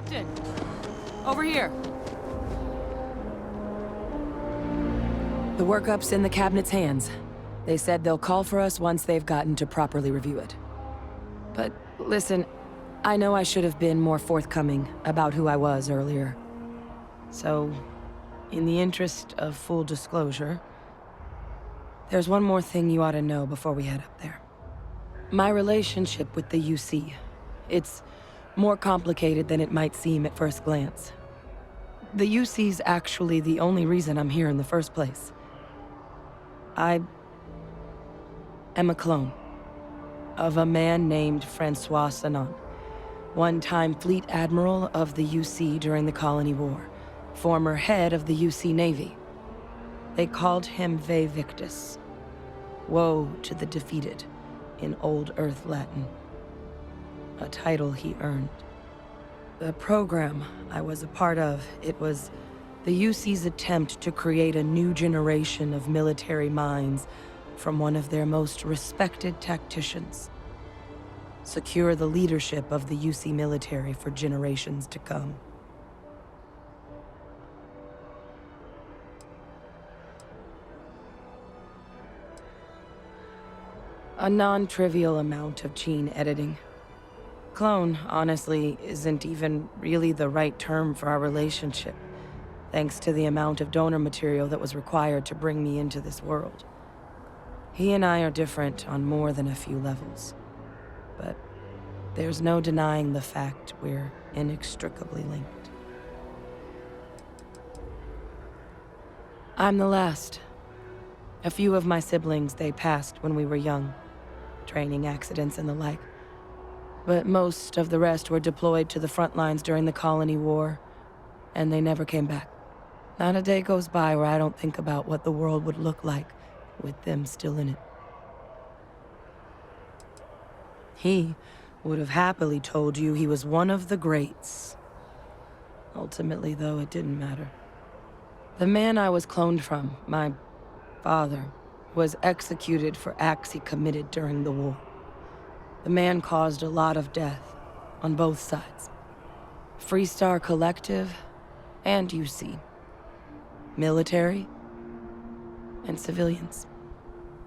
Captain! Over here. The workup's in the cabinet's hands. They said they'll call for us once they've gotten to properly review it. But listen, I know I should have been more forthcoming about who I was earlier. So, in the interest of full disclosure, there's one more thing you ought to know before we head up there. My relationship with the UC, it's more complicated than it might seem at first glance. The UC's actually the only reason I'm here in the first place. I am a clone of a man named Francois Sanon, one-time fleet admiral of the UC during the Colony War, former head of the UC Navy. They called him Ve Victus, woe to the defeated, in Old Earth Latin, a title he earned. The program I was a part of, it was the UC's attempt to create a new generation of military minds from one of their most respected tacticians. Secure the leadership of the UC military for generations to come. A non-trivial amount of gene editing. Clone, honestly, isn't even really the right term for our relationship, thanks to the amount of donor material that was required to bring me into this world. He and I are different on more than a few levels, but there's no denying the fact we're inextricably linked. I'm the last. A few of my siblings, they passed when we were young, training accidents and the like. But most of the rest were deployed to the front lines during the Colony War, and they never came back. Not a day goes by where I don't think about what the world would look like with them still in it. He would have happily told you he was one of the greats. Ultimately, though, it didn't matter. The man I was cloned from, my father, was executed for acts he committed during the war. The man caused a lot of death, on both sides. Freestar Collective and UC. Military and civilians.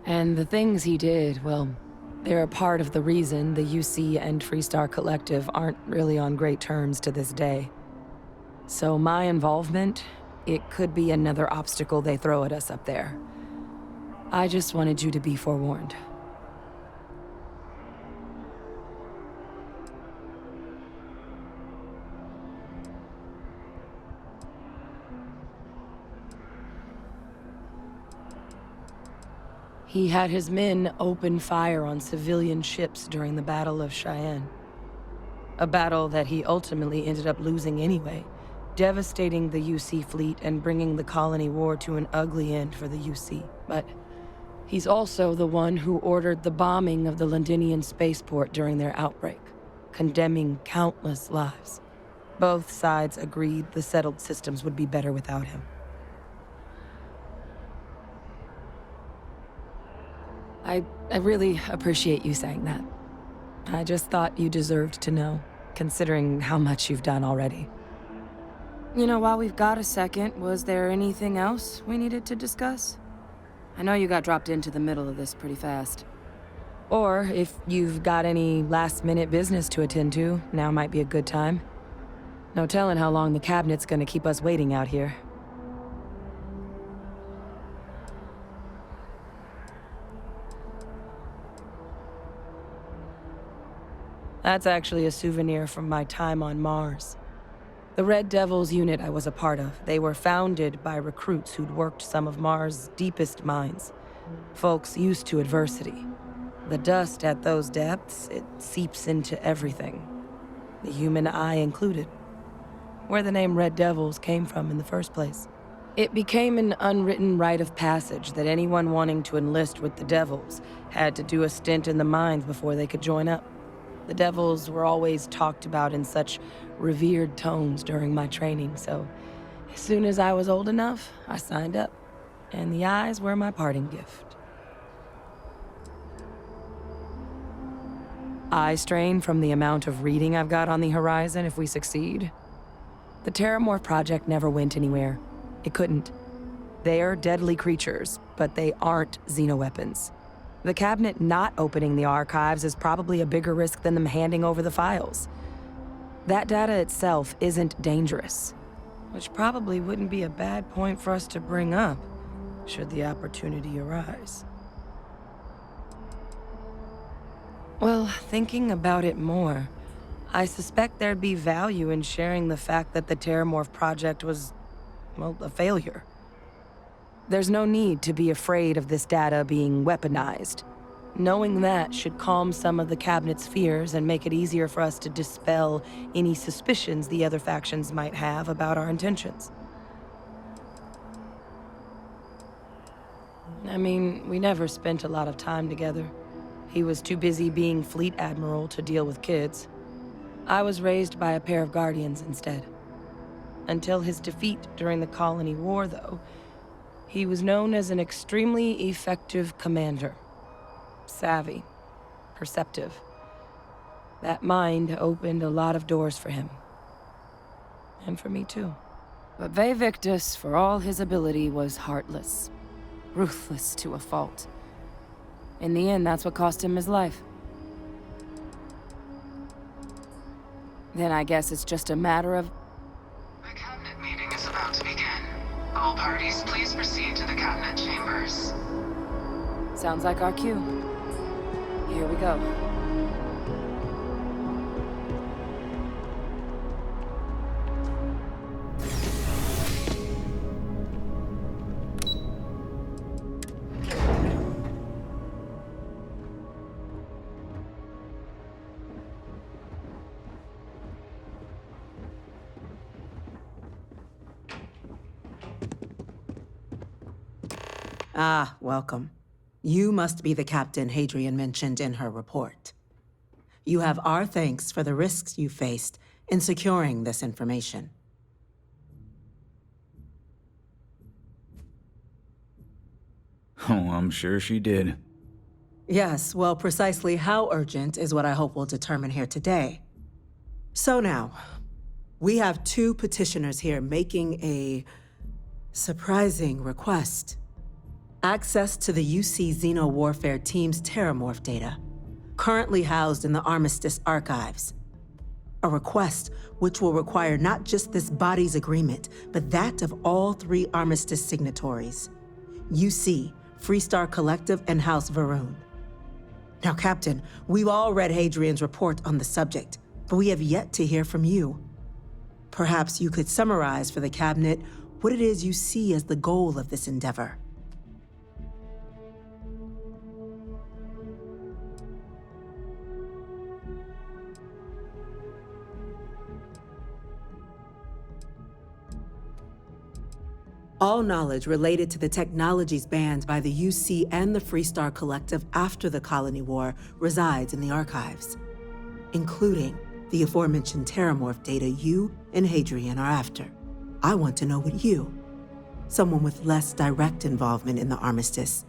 And the things he did, well, they're a part of the reason the UC and Freestar Collective aren't really on great terms to this day. So my involvement, it could be another obstacle they throw at us up there. I just wanted you to be forewarned. He had his men open fire on civilian ships during the Battle of Cheyenne. A battle that he ultimately ended up losing anyway, devastating the UC fleet and bringing the Colony War to an ugly end for the UC. But he's also the one who ordered the bombing of the Londinian spaceport during their outbreak, condemning countless lives. Both sides agreed the settled systems would be better without him. I really appreciate you saying that. I just thought you deserved to know, considering how much you've done already. You know, while we've got a second, was there anything else we needed to discuss? I know you got dropped into the middle of this pretty fast. Or if you've got any last-minute business to attend to, now might be a good time. No telling how long the cabinet's gonna keep us waiting out here. That's actually a souvenir from my time on Mars. The Red Devils unit I was a part of, they were founded by recruits who'd worked some of Mars' deepest mines. Folks used to adversity. The dust at those depths, it seeps into everything. The human eye included. Where the name Red Devils came from in the first place. It became an unwritten rite of passage that anyone wanting to enlist with the Devils had to do a stint in the mines before they could join up. The Devils were always talked about in such revered tones during my training, so as soon as I was old enough, I signed up. And the eyes were my parting gift. Eye strain from the amount of reading I've got on the horizon if we succeed? The Terramorph Project never went anywhere. It couldn't. They're deadly creatures, but they aren't xenoweapons. The cabinet not opening the archives is probably a bigger risk than them handing over the files. That data itself isn't dangerous, which probably wouldn't be a bad point for us to bring up, should the opportunity arise. Well, thinking about it more, I suspect there'd be value in sharing the fact that the Terramorph Project was, well, a failure. There's no need to be afraid of this data being weaponized. Knowing that should calm some of the cabinet's fears and make it easier for us to dispel any suspicions the other factions might have about our intentions. I mean, we never spent a lot of time together. He was too busy being Fleet Admiral to deal with kids. I was raised by a pair of Guardians instead. Until his defeat during the Colony War, though, he was known as an extremely effective commander. Savvy, perceptive. That mind opened a lot of doors for him. And for me, too. But Ve Victus, for all his ability, was heartless. Ruthless to a fault. In the end, that's what cost him his life. Then I guess it's just a matter of... The cabinet meeting is about to begin. All parties, please proceed to the cabinet chambers. Sounds like our cue. Here we go. Ah, welcome. You must be the captain Hadrian mentioned in her report. You have our thanks for the risks you faced in securing this information. Oh, I'm sure she did. Yes, well, precisely how urgent is what I hope we'll determine here today. So now, we have two petitioners here making a surprising request. Access to the UC Xeno Warfare Team's Terramorph data, currently housed in the Armistice archives. A request which will require not just this body's agreement, but that of all three Armistice signatories. UC, Freestar Collective, and House Varun. Now, Captain, we've all read Hadrian's report on the subject, but we have yet to hear from you. Perhaps you could summarize for the Cabinet what it is you see as the goal of this endeavor. All knowledge related to the technologies banned by the UC and the Freestar Collective after the Colony War resides in the archives, including the aforementioned Terramorph data you and Hadrian are after. I want to know what you, someone with less direct involvement in the Armistice,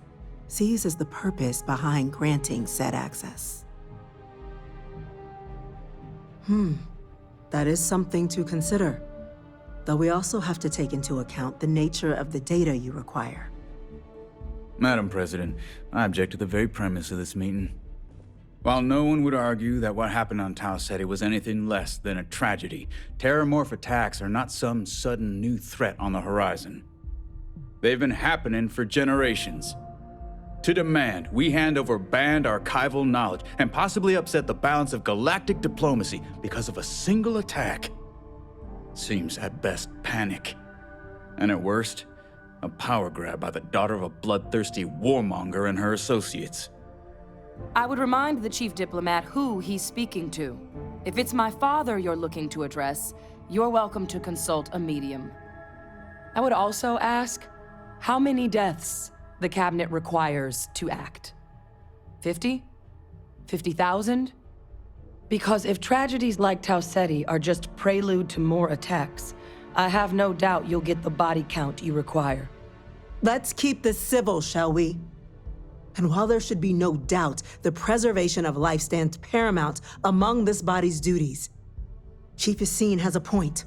sees as the purpose behind granting said access. That is something to consider. Though we also have to take into account the nature of the data you require. Madam President, I object to the very premise of this meeting. While no one would argue that what happened on Tau Ceti was anything less than a tragedy, Terramorph attacks are not some sudden new threat on the horizon. They've been happening for generations. To demand we hand over banned archival knowledge and possibly upset the balance of galactic diplomacy because of a single attack seems at best panic, and at worst, a power grab by the daughter of a bloodthirsty warmonger and her associates. I would remind the chief diplomat who he's speaking to. If it's my father you're looking to address, you're welcome to consult a medium. I would also ask how many deaths the Cabinet requires to act. 50? 50,000? Because if tragedies like Tau Ceti are just prelude to more attacks, I have no doubt you'll get the body count you require. Let's keep this civil, shall we? And while there should be no doubt the preservation of life stands paramount among this body's duties, Chief Yassine has a point.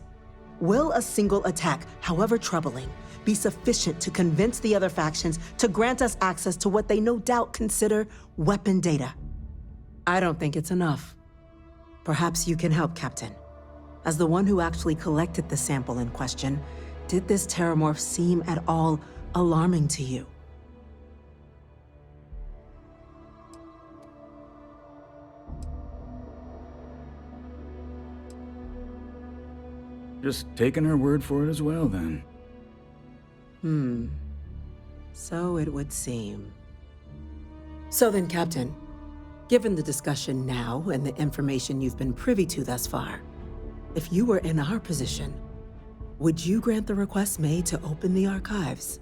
Will a single attack, however troubling, be sufficient to convince the other factions to grant us access to what they no doubt consider weapon data? I don't think it's enough. Perhaps you can help, Captain. As the one who actually collected the sample in question, did this terramorph seem at all alarming to you? Just taking her word for it as well, then. So it would seem. So then, Captain, given the discussion now and the information you've been privy to thus far, if you were in our position, would you grant the request made to open the archives?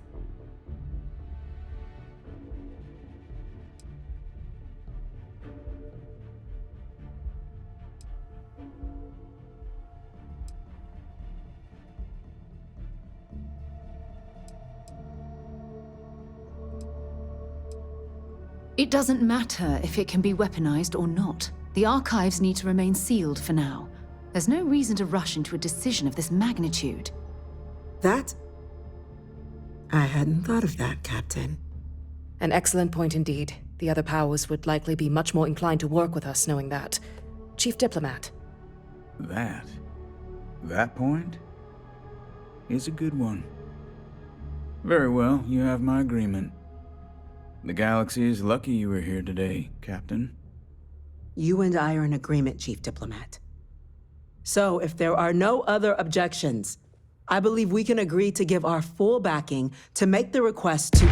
It doesn't matter if it can be weaponized or not. The archives need to remain sealed for now. There's no reason to rush into a decision of this magnitude. That? I hadn't thought of that, Captain. An excellent point indeed. The other powers would likely be much more inclined to work with us knowing that. Chief Diplomat. That point is a good one. Very well, you have my agreement. The galaxy is lucky you were here today, Captain. You and I are in agreement, Chief Diplomat. So, if there are no other objections, I believe we can agree to give our full backing to make the request to...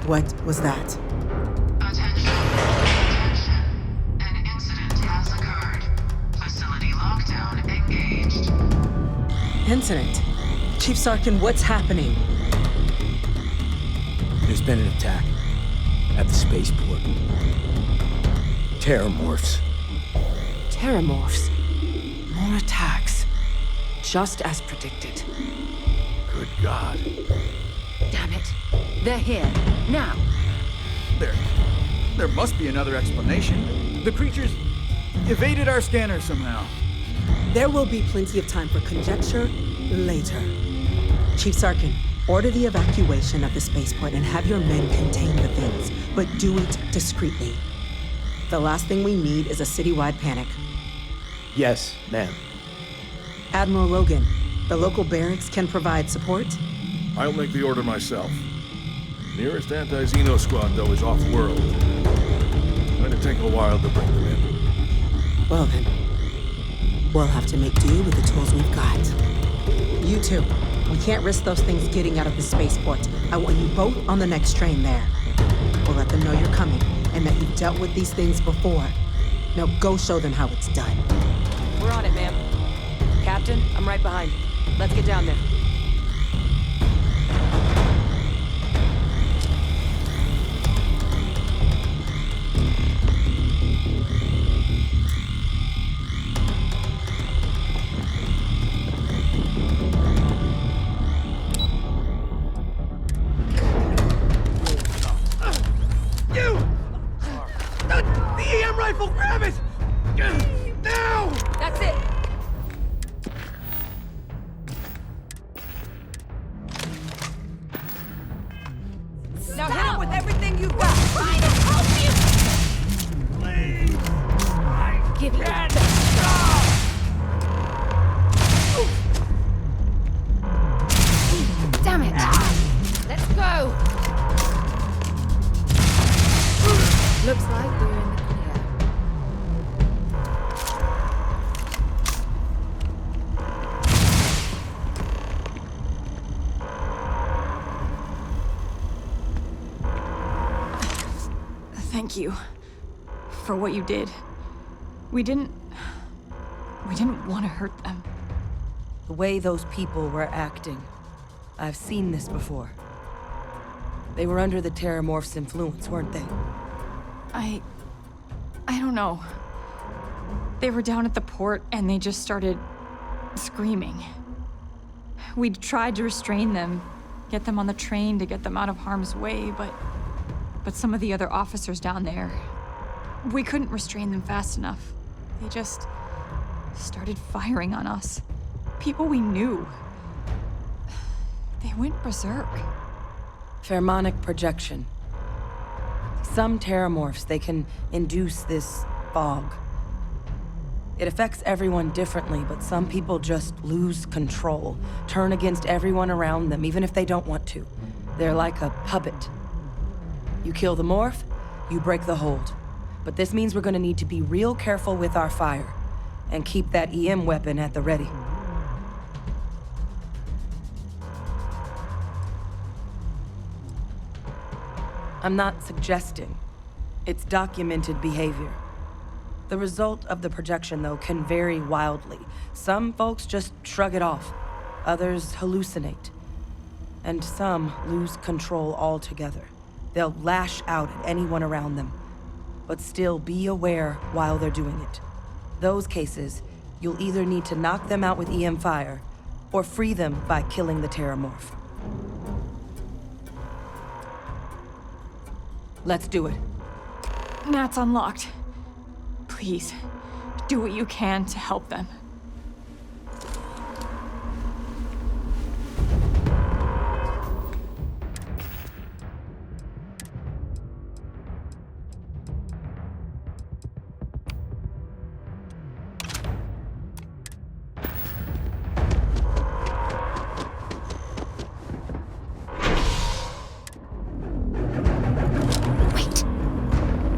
What was that? Attention. Attention. An incident has occurred. Facility lockdown engaged. Incident? Chief Sarkin, what's happening? There's been an attack at the spaceport. Terramorphs. Terramorphs. More attacks. Just as predicted. Good God. Damn it. They're here. Now. There must be another explanation. The creatures evaded our scanner somehow. There will be plenty of time for conjecture later. Chief Sarkin, order the evacuation of the spaceport and have your men contain the things, but do it discreetly. The last thing we need is a citywide panic. Yes, ma'am. Admiral Logan, the local barracks can provide support? I'll make the order myself. Nearest anti-Xeno squad, though, is off-world. Going to take a while to bring them in. Well then, we'll have to make do with the tools we've got. You two, we can't risk those things getting out of the spaceport. I want you both on the next train there. We'll let them know you're coming and that you've dealt with these things before. Now go show them how it's done. We're on it, ma'am. Captain, I'm right behind you. Let's get down there. Grab it! Now! That's it! Now hit him with everything you've got! Trying to help you! Please! I Give it can't back. stop! Damn it! Let's go! Looks like we're in the clear. Thank you for what you did. We didn't want to hurt them. The way those people were acting. I've seen this before. They were under the Terramorph's influence, weren't they? I don't know. They were down at the port and they just started screaming. We tried to restrain them, get them on the train to get them out of harm's way, but some of the other officers down there, we couldn't restrain them fast enough. They just started firing on us. People we knew. They went berserk. Pheromonic projection. Some terramorphs, they can induce this fog. It affects everyone differently, but some people just lose control, turn against everyone around them, even if they don't want to. They're like a puppet. You kill the morph, you break the hold. But this means we're gonna need to be real careful with our fire, and keep that EM weapon at the ready. I'm not suggesting. It's documented behavior. The result of the projection, though, can vary wildly. Some folks just shrug it off. Others hallucinate. And some lose control altogether. They'll lash out at anyone around them, but still be aware while they're doing it. Those cases, you'll either need to knock them out with EM fire, or free them by killing the terramorph. Let's do it. Matt's unlocked. Please, do what you can to help them.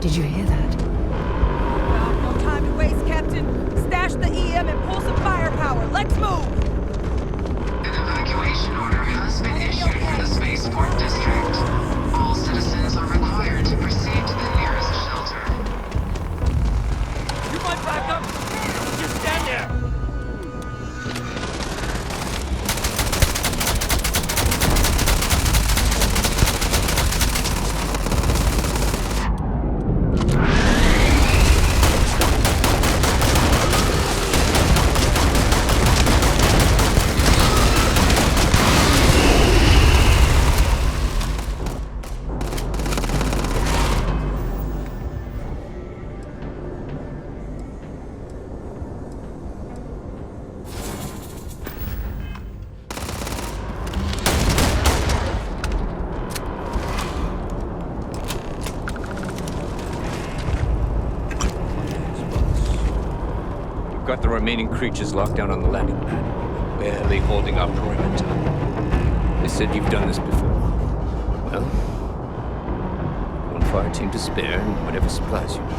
Did you hear that? No time to waste, Captain. Stash the EM and pull some firepower. Let's move! An evacuation order has been issued for the spaceport district. All citizens are required to proceed to the nearest shelter. You might back up! Just stand there! Got the remaining creatures locked down on the landing pad, barely holding our perimeter. They said you've done this before. Well, one fire team to spare and whatever supplies you need.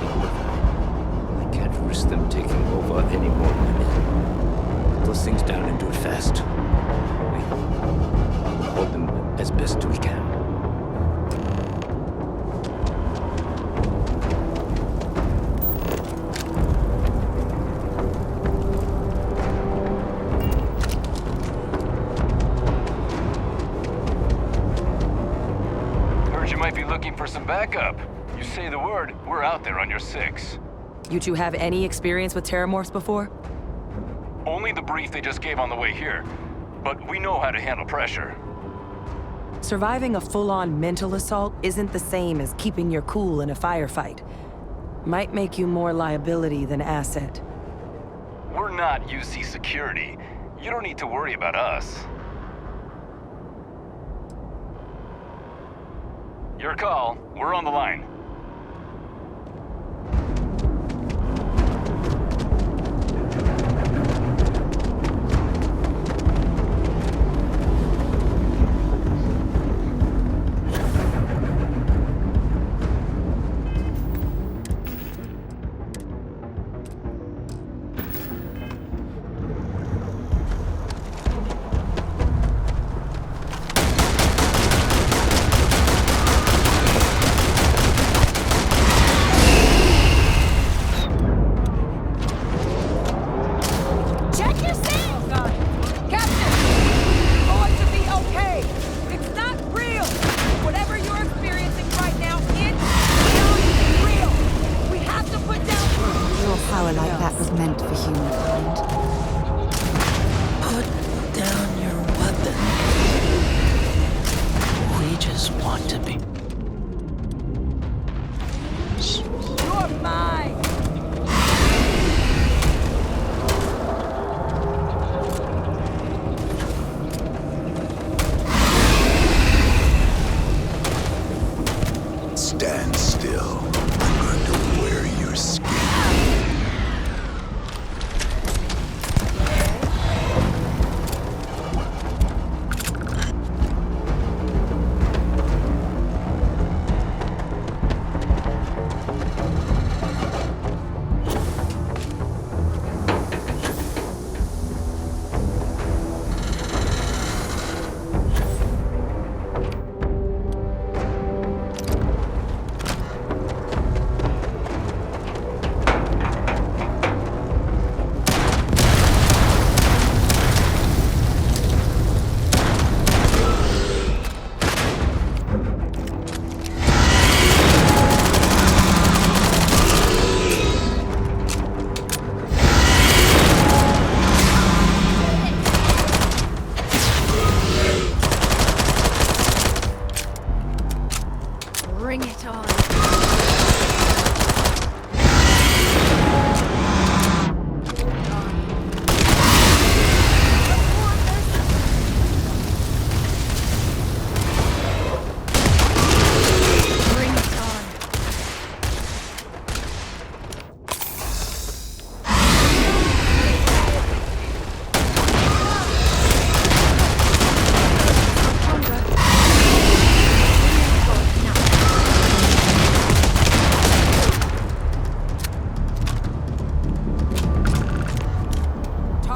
I can't risk them taking over any more women. Put those things down and do it fast. We'll hold them as best we can. For some backup. You say the word, we're out there on your 6. You two have any experience with terramorphs before? Only the brief they just gave on the way here. But we know how to handle pressure. Surviving a full-on mental assault isn't the same as keeping your cool in a firefight. Might make you more liability than asset. We're not UC security. You don't need to worry about us. Your call. We're on the line.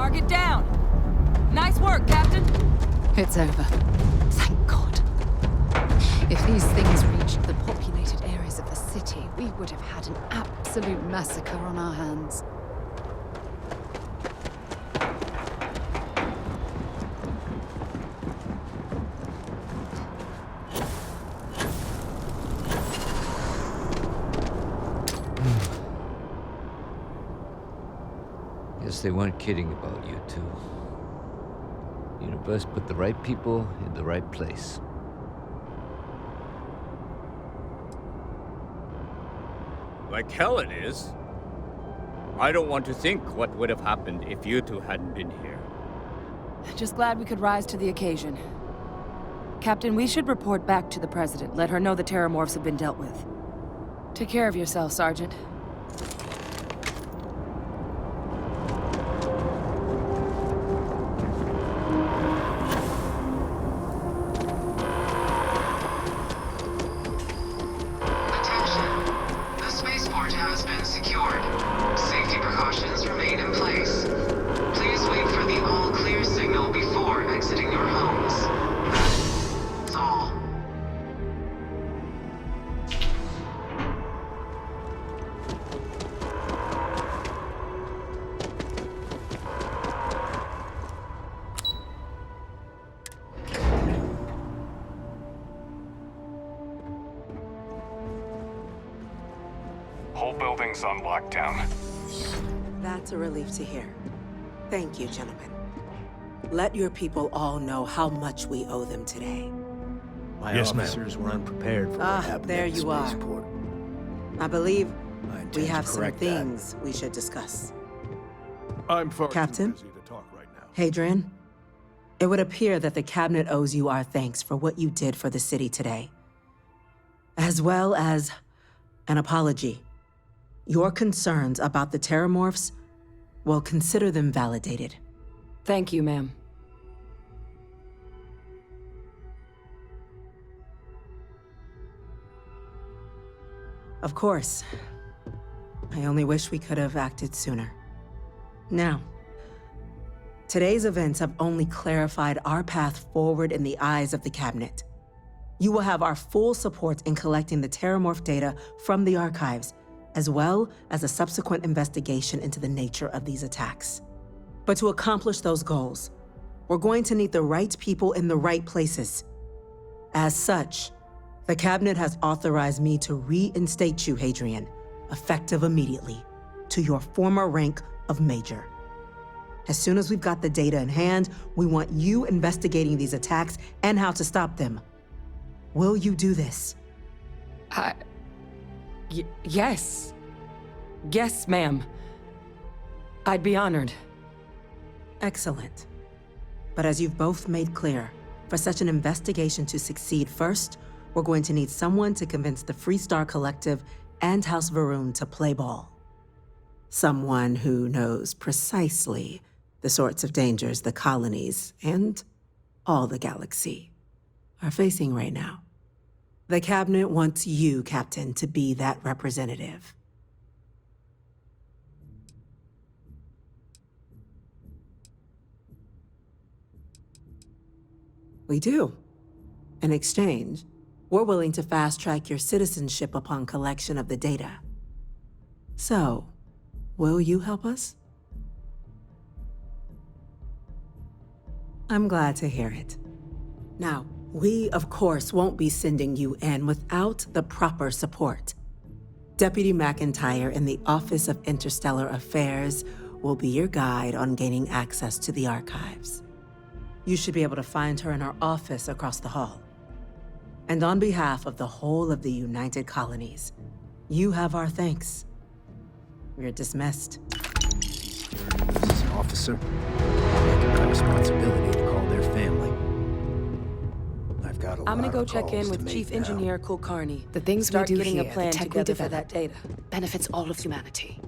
Target down. Nice work, Captain. It's over. Thank God. If these things reached the populated areas of the city, we would have had an absolute massacre on our hands. Guess they weren't kidding about you two. Universe put the right people in the right place. Like hell it is. I don't want to think what would have happened if you two hadn't been here. Just glad we could rise to the occasion. Captain, we should report back to the President. Let her know the terramorphs have been dealt with. Take care of yourself, Sergeant. Whole building's on lockdown. That's a relief to hear. Thank you, gentlemen. Let your people all know how much we owe them today. My officers were unprepared for what happened there at the you are. spaceport. I believe I intend we to have some correct that. things we should discuss. I'm far Captain? too busy to talk right now. Hadrian, it would appear that the Cabinet owes you our thanks for what you did for the city today, as well as an apology. Your concerns about the terramorphs, well, consider them validated. Thank you, ma'am. Of course. I only wish we could have acted sooner. Now, today's events have only clarified our path forward in the eyes of the Cabinet. You will have our full support in collecting the terramorph data from the archives, as well as a subsequent investigation into the nature of these attacks. But to accomplish those goals, we're going to need the right people in the right places. As such, the Cabinet has authorized me to reinstate you, Hadrian, effective immediately, to your former rank of Major. As soon as we've got the data in hand, we want you investigating these attacks and how to stop them. Will you do this? Yes. Yes, ma'am. I'd be honored. Excellent. But as you've both made clear, for such an investigation to succeed first, we're going to need someone to convince the Freestar Collective and House Varun to play ball. Someone who knows precisely the sorts of dangers the colonies and all the galaxy are facing right now. The Cabinet wants you, Captain, to be that representative. We do. In exchange, we're willing to fast-track your citizenship upon collection of the data. So, will you help us? I'm glad to hear it. Now, we, of course, won't be sending you in without the proper support. Deputy McIntyre in the Office of Interstellar Affairs will be your guide on gaining access to the archives. You should be able to find her in her office across the hall. And on behalf of the whole of the United Colonies, you have our thanks. You're dismissed. As an officer, I make it my responsibility to call their family. I've got a lot I'm gonna go of check calls in to with make Chief now. Engineer Kulkarni. The things Start we do getting here, a plan the tech we together for develop, that data. benefits all of humanity.